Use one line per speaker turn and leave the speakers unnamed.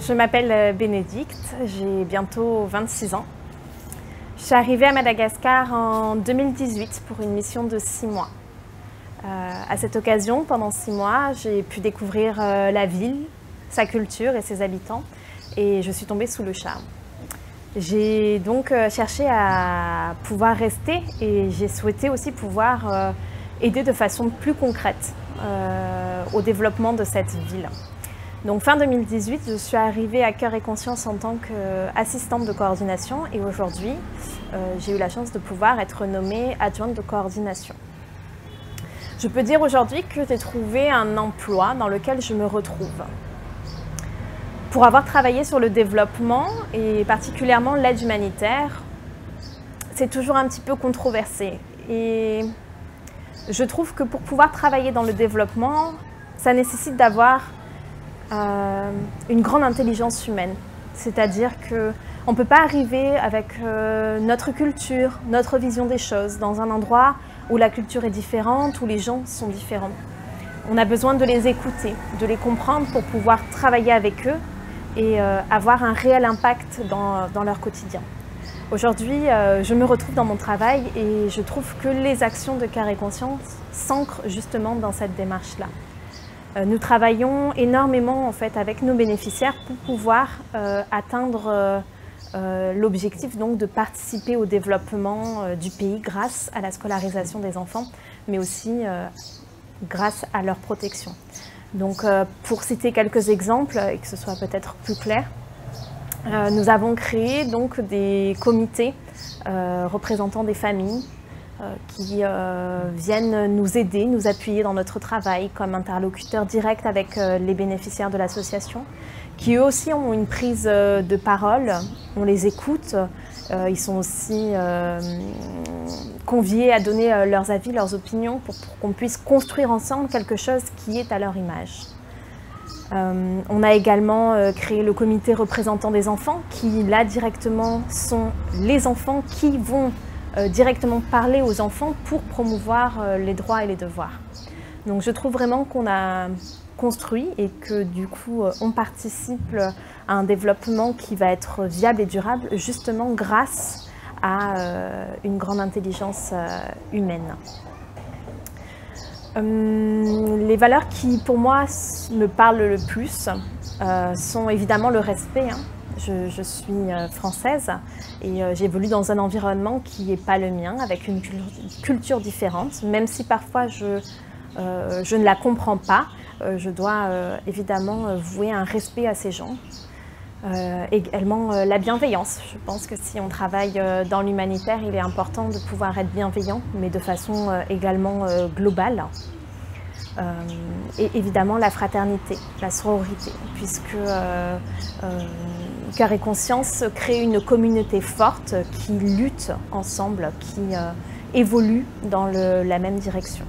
Je m'appelle Bénédicte, j'ai bientôt 26 ans. Je suis arrivée à Madagascar en 2018 pour une mission de 6 mois. À cette occasion, pendant 6 mois, j'ai pu découvrir la ville, sa culture et ses habitants, et je suis tombée sous le charme. J'ai donc cherché à pouvoir rester et j'ai souhaité aussi pouvoir aider de façon plus concrète au développement de cette ville. Donc fin 2018, je suis arrivée à Cœur et Conscience en tant qu'assistante de coordination et aujourd'hui, j'ai eu la chance de pouvoir être nommée adjointe de coordination. Je peux dire aujourd'hui que j'ai trouvé un emploi dans lequel je me retrouve. Pour avoir travaillé sur le développement et particulièrement l'aide humanitaire, c'est toujours un petit peu controversé. Et je trouve que pour pouvoir travailler dans le développement, ça nécessite d'avoir une grande intelligence humaine. C'est-à-dire qu'on ne peut pas arriver avec notre culture, notre vision des choses dans un endroit où la culture est différente, où les gens sont différents. On a besoin de les écouter, de les comprendre pour pouvoir travailler avec eux et avoir un réel impact dans leur quotidien. Aujourd'hui, je me retrouve dans mon travail et je trouve que les actions de Cœur et Conscience s'ancrent justement dans cette démarche-là. Nous travaillons énormément en fait, avec nos bénéficiaires pour pouvoir atteindre l'objectif donc de participer au développement du pays grâce à la scolarisation des enfants, mais aussi grâce à leur protection. Donc, pour citer quelques exemples et que ce soit peut-être plus clair, nous avons créé donc des comités représentant des familles qui viennent nous aider, nous appuyer dans notre travail comme interlocuteurs directs avec les bénéficiaires de l'association, qui eux aussi ont une prise de parole, on les écoute, ils sont aussi conviés à donner leurs avis, leurs opinions pour qu'on puisse construire ensemble quelque chose qui est à leur image. On a également créé le comité représentant des enfants qui là directement sont les enfants qui vont directement parler aux enfants pour promouvoir les droits et les devoirs. Donc je trouve vraiment qu'on a construit et que du coup on participe à un développement qui va être viable et durable justement grâce à une grande intelligence humaine. Les valeurs qui pour moi me parlent le plus sont évidemment le respect. Je suis française et j'évolue dans un environnement qui n'est pas le mien, avec une culture différente. Même si parfois je ne la comprends pas, je dois évidemment vouer un respect à ces gens. Également la bienveillance. Je pense que si on travaille dans l'humanitaire, il est important de pouvoir être bienveillant, mais de façon également globale. Et évidemment la fraternité, la sororité, puisque Cœur et Conscience crée une communauté forte qui lutte ensemble, qui évolue dans la même direction.